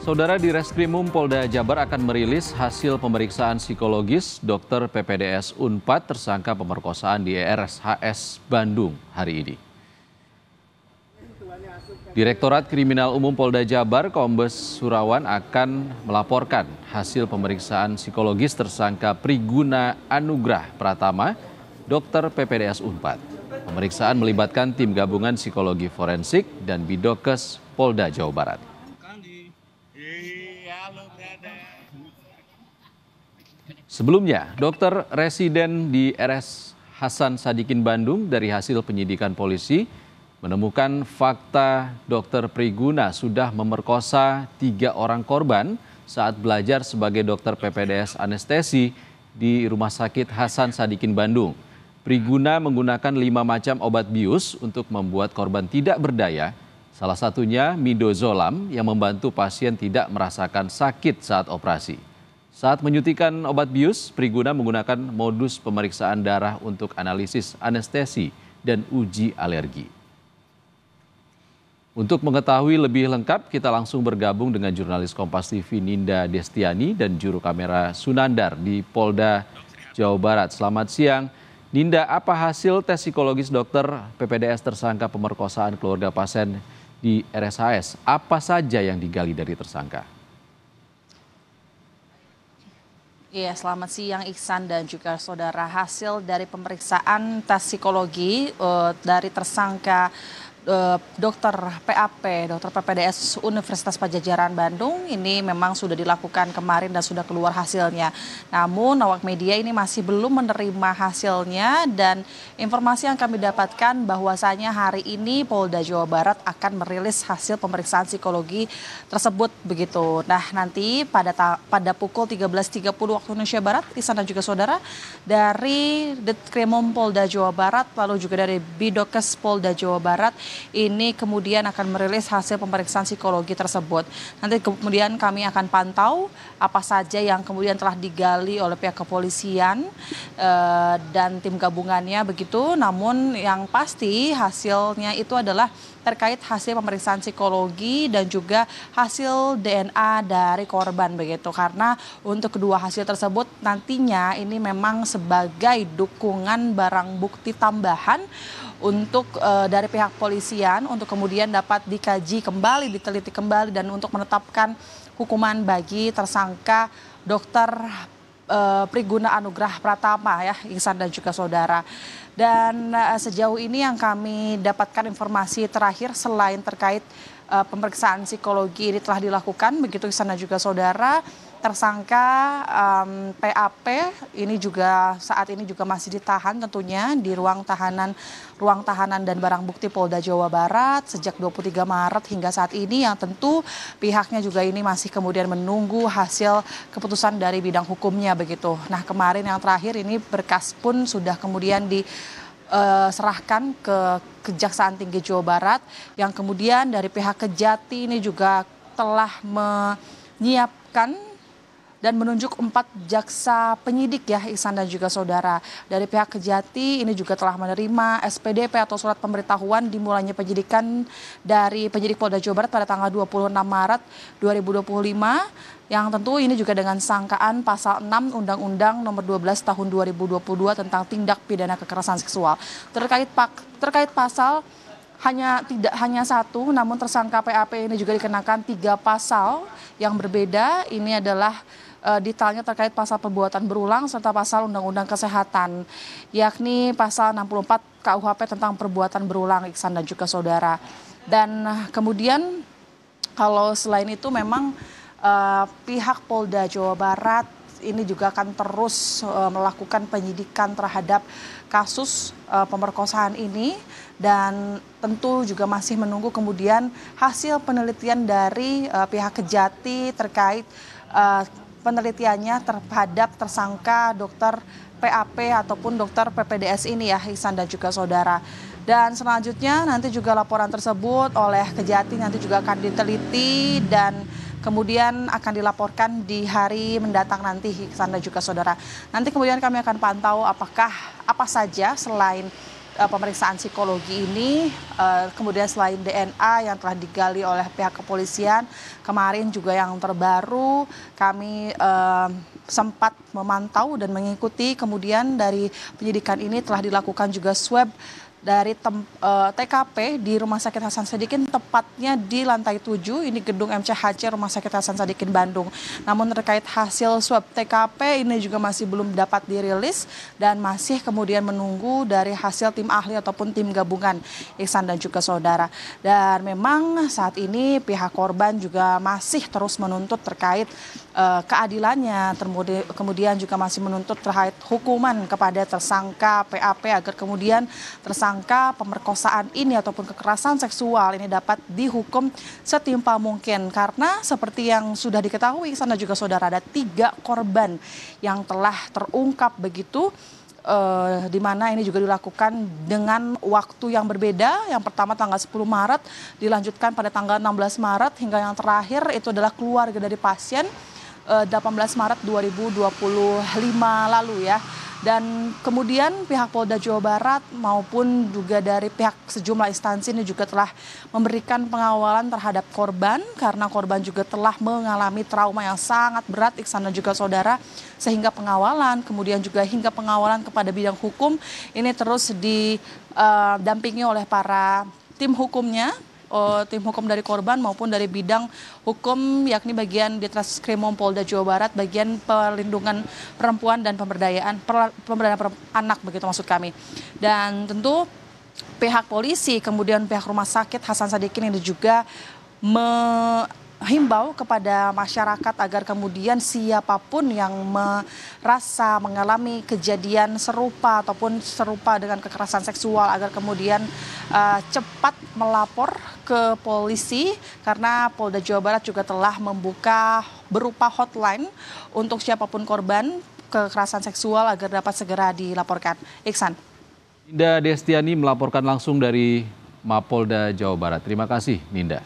Saudara di Reskrimum Polda Jabar akan merilis hasil pemeriksaan psikologis dokter PPDS Unpad tersangka pemerkosaan di RSHS Bandung hari ini. Direktorat Kriminal Umum Polda Jabar Kombes Surawan akan melaporkan hasil pemeriksaan psikologis tersangka Priguna Anugrah Pratama, dokter PPDS Unpad. Pemeriksaan melibatkan tim gabungan psikologi forensik dan Bidokes Polda Jawa Barat. Sebelumnya, dokter residen di RS Hasan Sadikin Bandung dari hasil penyidikan polisi menemukan fakta dokter Priguna sudah memerkosa 3 orang korban saat belajar sebagai dokter PPDS anestesi di Rumah Sakit Hasan Sadikin Bandung. Priguna menggunakan 5 macam obat bius untuk membuat korban tidak berdaya, salah satunya midazolam yang membantu pasien tidak merasakan sakit saat operasi. Saat menyuntikan obat bius, Priguna menggunakan modus pemeriksaan darah untuk analisis anestesi dan uji alergi. Untuk mengetahui lebih lengkap, kita langsung bergabung dengan jurnalis Kompas TV Ninda Destiani dan juru kamera Sunandar di Polda Jawa Barat. Selamat siang. Ninda, apa hasil tes psikologis dokter PPDS tersangka pemerkosaan keluarga pasien di RSHS? Apa saja yang digali dari tersangka? Iya, selamat siang Iksan dan juga saudara. Hasil dari pemeriksaan tes psikologi dari tersangka dokter PAP, dokter PPDS Universitas Padjadjaran Bandung ini memang sudah dilakukan kemarin dan sudah keluar hasilnya. Namun awak media ini masih belum menerima hasilnya dan informasi yang kami dapatkan bahwasanya hari ini Polda Jawa Barat akan merilis hasil pemeriksaan psikologi tersebut begitu. Nah, nanti pada pukul 13.30 waktu Indonesia Barat, Iksan dan juga saudara, dari Ditkrimum Polda Jawa Barat lalu juga dari Bidokes Polda Jawa Barat ini kemudian akan merilis hasil pemeriksaan psikologi tersebut. Nanti kemudian kami akan pantau apa saja yang kemudian telah digali oleh pihak kepolisian dan tim gabungannya begitu. Namun yang pasti hasilnya itu adalah terkait hasil pemeriksaan psikologi dan juga hasil DNA dari korban begitu. Karena untuk kedua hasil tersebut nantinya ini memang sebagai dukungan barang bukti tambahan untuk dari pihak polisian untuk kemudian dapat dikaji kembali, diteliti kembali dan untuk menetapkan hukuman bagi tersangka dokter Priguna Anugrah Pratama ya, Iksan dan juga saudara. Dan sejauh ini yang kami dapatkan informasi terakhir selain terkait pemeriksaan psikologi ini telah dilakukan begitu Iksan dan juga saudara, tersangka PAP ini juga saat ini juga masih ditahan tentunya di ruang tahanan dan barang bukti Polda Jawa Barat sejak 23 Maret hingga saat ini, yang tentu pihaknya juga ini masih kemudian menunggu hasil keputusan dari bidang hukumnya begitu. Nah, kemarin yang terakhir ini berkas pun sudah kemudian diserahkan ke Kejaksaan Tinggi Jawa Barat, yang kemudian dari pihak Kejati ini juga telah menyiapkan dan menunjuk 4 jaksa penyidik ya Iksan dan juga saudara. Dari pihak Kejati ini juga telah menerima SPDP atau surat pemberitahuan dimulainya penyidikan dari penyidik Polda Jawa Barat pada tanggal 26 Maret 2025 yang tentu ini juga dengan sangkaan pasal 6 Undang-Undang nomor 12 tahun 2022 tentang tindak pidana kekerasan seksual. Terkait pasal tidak hanya satu, namun tersangka PAP ini juga dikenakan 3 pasal yang berbeda. Ini adalah detailnya terkait pasal perbuatan berulang serta pasal Undang-Undang Kesehatan, yakni pasal 64 KUHP tentang perbuatan berulang Iksan dan juga saudara. Dan kemudian kalau selain itu memang pihak Polda Jawa Barat ini juga akan terus melakukan penyidikan terhadap kasus pemerkosaan ini dan tentu juga masih menunggu kemudian hasil penelitian dari pihak Kejati terkait penelitiannya terhadap tersangka dokter PAP ataupun dokter PPDS ini ya Iksan dan juga saudara. Dan selanjutnya nanti juga laporan tersebut oleh Kejati nanti juga akan diteliti dan kemudian akan dilaporkan di hari mendatang nanti Iksan dan juga saudara. Nanti kemudian kami akan pantau apakah apa saja selain pemeriksaan psikologi ini, kemudian selain DNA yang telah digali oleh pihak kepolisian, kemarin juga yang terbaru kami sempat memantau dan mengikuti, kemudian dari penyidikan ini telah dilakukan juga swab dari TKP di Rumah Sakit Hasan Sadikin, tepatnya di lantai 7, ini gedung MCHC Rumah Sakit Hasan Sadikin Bandung. Namun terkait hasil swab TKP ini juga masih belum dapat dirilis dan masih kemudian menunggu dari hasil tim ahli ataupun tim gabungan, Iksan dan juga saudara. Dan memang saat ini pihak korban juga masih terus menuntut terkait keadilannya, kemudian juga masih menuntut terkait hukuman kepada tersangka PAP agar kemudian tersangka pemerkosaan ini ataupun kekerasan seksual ini dapat dihukum setimpal mungkin, karena seperti yang sudah diketahui sana juga saudara, ada 3 korban yang telah terungkap begitu, di mana ini juga dilakukan dengan waktu yang berbeda. Yang pertama tanggal 10 Maret, dilanjutkan pada tanggal 16 Maret, hingga yang terakhir itu adalah keluarga dari pasien 18 Maret 2025 lalu ya. Dan kemudian pihak Polda Jawa Barat maupun juga dari pihak sejumlah instansi ini juga telah memberikan pengawalan terhadap korban, karena korban juga telah mengalami trauma yang sangat berat, Iksan dan juga saudara, sehingga pengawalan kemudian juga hingga pengawalan kepada bidang hukum ini terus didampingi oleh para tim hukumnya, tim hukum dari korban maupun dari bidang hukum, yakni bagian Ditreskrimum Polda Jawa Barat, bagian perlindungan perempuan dan pemberdayaan anak begitu maksud kami. Dan tentu pihak polisi kemudian pihak Rumah Sakit Hasan Sadikin ini juga menghimbau kepada masyarakat agar kemudian siapapun yang merasa mengalami kejadian serupa ataupun serupa dengan kekerasan seksual agar kemudian cepat melapor ke polisi, karena Polda Jawa Barat juga telah membuka berupa hotline untuk siapapun korban kekerasan seksual agar dapat segera dilaporkan. Iksan. Ninda Destiani melaporkan langsung dari Mapolda Jawa Barat. Terima kasih, Ninda.